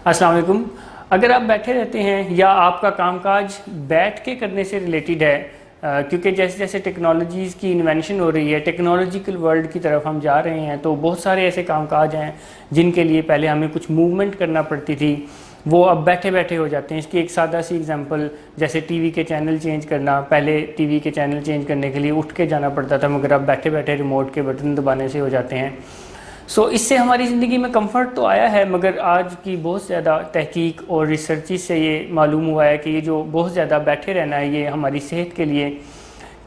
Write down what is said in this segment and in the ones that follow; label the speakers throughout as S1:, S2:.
S1: अस्सलाम वालेकुम। अगर आप बैठे रहते हैं या आपका कामकाज बैठ के करने से रिलेटेड है, क्योंकि जैसे जैसे टेक्नोलॉजीज़ की इन्वेंशन हो रही है, टेक्नोलॉजिकल वर्ल्ड की तरफ हम जा रहे हैं, तो बहुत सारे ऐसे कामकाज हैं जिनके लिए पहले हमें कुछ मूवमेंट करना पड़ती थी, वो अब बैठे बैठे हो जाते हैं। इसकी एक सादा सी एग्जांपल, जैसे टीवी के चैनल चेंज करना। पहले टीवी के चैनल चेंज करने के लिए उठ के जाना पड़ता था, मगर अब बैठे बैठे रिमोट के बटन दबाने से हो जाते हैं। इससे हमारी ज़िंदगी में कंफर्ट तो आया है, मगर आज की बहुत ज़्यादा तहकीक और रिसर्च से ये मालूम हुआ है कि ये जो बहुत ज़्यादा बैठे रहना है, ये हमारी सेहत के लिए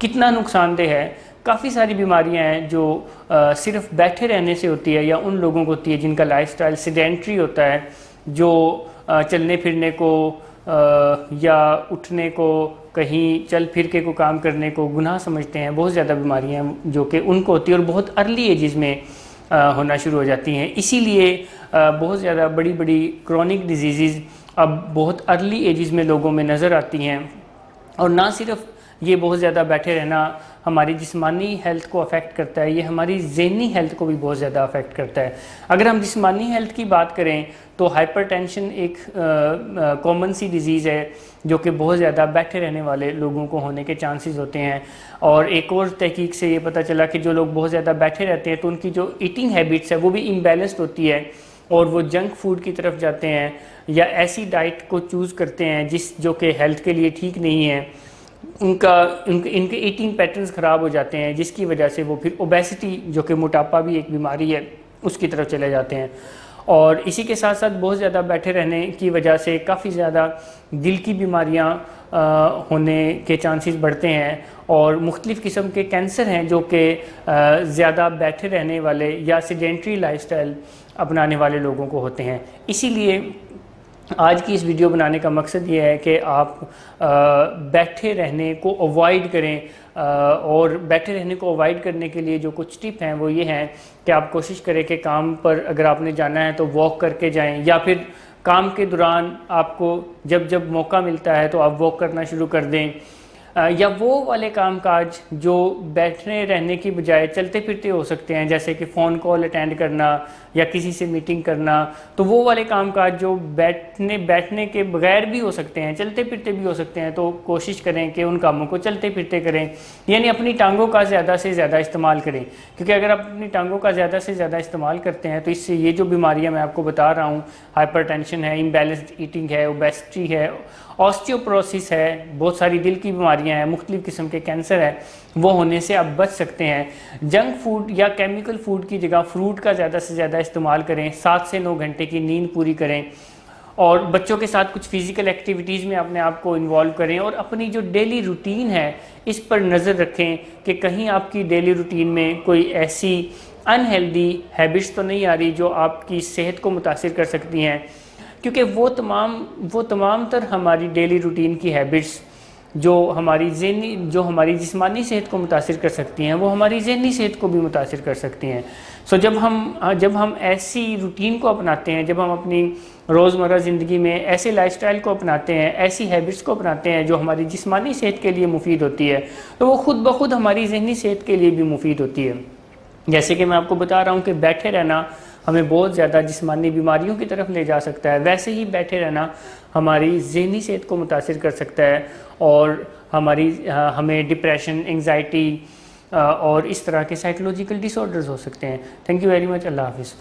S1: कितना नुकसानदेह है। काफ़ी सारी बीमारियां हैं जो सिर्फ बैठे रहने से होती है, या उन लोगों को होती है जिनका लाइफस्टाइल सेडेंट्री होता है, जो चलने फिरने को या उठने को, कहीं चल फिर के को काम करने को गुनाह समझते हैं। बहुत ज़्यादा बीमारियां जो कि उनको होती है और बहुत अर्ली एजेस में होना शुरू हो जाती हैं। इसीलिए बहुत ज़्यादा बड़ी बड़ी क्रॉनिक डिजीज़ अब बहुत अर्ली एजेस में लोगों में नज़र आती हैं। और ना सिर्फ ये बहुत ज़्यादा बैठे रहना हमारी जिस्मानी हेल्थ को अफेक्ट करता है, ये हमारी ज़हनी हेल्थ को भी बहुत ज़्यादा अफेक्ट करता है। अगर हम जिस्मानी हेल्थ की बात करें तो हाइपरटेंशन एक कॉमन सी डिज़ीज़ है जो कि बहुत ज़्यादा बैठे रहने वाले लोगों को होने के चांसेस होते हैं। और एक और तहकीक से ये पता चला कि जो लोग बहुत ज़्यादा बैठे रहते हैं तो उनकी जो ईटिंग हैबिट्स है वो भी इम्बैलेंस्ड होती है, और वो जंक फूड की तरफ जाते हैं या ऐसी डाइट को चूज़ करते हैं जो कि हेल्थ के लिए ठीक नहीं है। इनके ईटिंग पैटर्न्स ख़राब हो जाते हैं, जिसकी वजह से वो फिर ओबेसिटी, जो कि मोटापा भी एक बीमारी है, उसकी तरफ चले जाते हैं। और इसी के साथ साथ बहुत ज़्यादा बैठे रहने की वजह से काफ़ी ज़्यादा दिल की बीमारियां होने के चांसेस बढ़ते हैं, और मुख्तलिफ़ किस्म के कैंसर हैं जो कि ज़्यादा बैठे रहने वाले या सेडेंट्री लाइफस्टाइल अपनाने वाले लोगों को होते हैं। इसीलिए आज की इस वीडियो बनाने का मकसद ये है कि आप बैठे रहने को अवॉइड करें, और बैठे रहने को अवॉइड करने के लिए जो कुछ टिप हैं वो ये हैं कि आप कोशिश करें कि काम पर अगर आपने जाना है तो वॉक करके जाएं, या फिर काम के दौरान आपको जब जब मौका मिलता है तो आप वॉक करना शुरू कर दें। या वो वाले कामकाज जो बैठने रहने की बजाय चलते फिरते हो सकते हैं, जैसे कि फ़ोन कॉल अटेंड करना या किसी से मीटिंग करना, तो वो वाले कामकाज जो बैठने के बगैर भी हो सकते हैं, चलते फिरते भी हो सकते हैं, तो कोशिश करें कि उन कामों को चलते फिरते करें, यानी अपनी टांगों का ज़्यादा से ज़्यादा इस्तेमाल करें। क्योंकि अगर आप अपनी टांगों का ज़्यादा से ज़्यादा इस्तेमाल करते हैं तो इससे ये जो बीमारियाँ मैं आपको बता रहा हूँ, हाइपरटेंशन है, इम्बैलेंस्ड ईटिंग है, ओबेसिटी है, ऑस्टियोपोरोसिस है, बहुत सारी दिल की बीमारियां हैं, मुख्तलिफ़ किस्म के कैंसर है, वो होने से आप बच सकते हैं। जंक फूड या केमिकल फूड की जगह फ्रूट का ज़्यादा से ज़्यादा इस्तेमाल करें, 7 से 9 घंटे की नींद पूरी करें, और बच्चों के साथ कुछ फ़िज़िकल एक्टिविटीज़ में अपने आप को इन्वॉल्व करें, और अपनी जो डेली रूटीन है इस पर नज़र रखें कि कहीं आपकी डेली रूटीन में कोई ऐसी अनहेल्दी हैबिट्स तो नहीं आ रही जो आपकी सेहत को मुतासिर कर सकती हैं। क्योंकि वो तमाम तर हमारी डेली रूटीन की हैबिट्स जो हमारी जिस्मानी सेहत को मुतासिर कर सकती हैं, वो हमारी ज़हनी सेहत को भी मुतासिर कर सकती हैं। जब हम ऐसी रूटीन को अपनाते हैं, जब हम अपनी रोज़मर्रा ज़िंदगी में ऐसे लाइफस्टाइल को अपनाते हैं, ऐसी हैबिट्स को अपनाते हैं जो हमारी जिस्मानी सेहत के लिए मुफीद होती है, तो वो खुद ब खुद हमारी ज़हनी सेहत के लिए भी मुफीद होती है। जैसे कि मैं आपको बता रहा हूँ कि बैठे रहना हमें बहुत ज़्यादा जिस्मानी बीमारियों की तरफ ले जा सकता है, वैसे ही बैठे रहना हमारी ज़हनी सेहत को मुतासिर कर सकता है, और हमें डिप्रेशन, एंग्जाइटी और इस तरह के साइकोलॉजिकल डिसऑर्डर्स हो सकते हैं। Thank you very much. अल्लाह हाफिज़।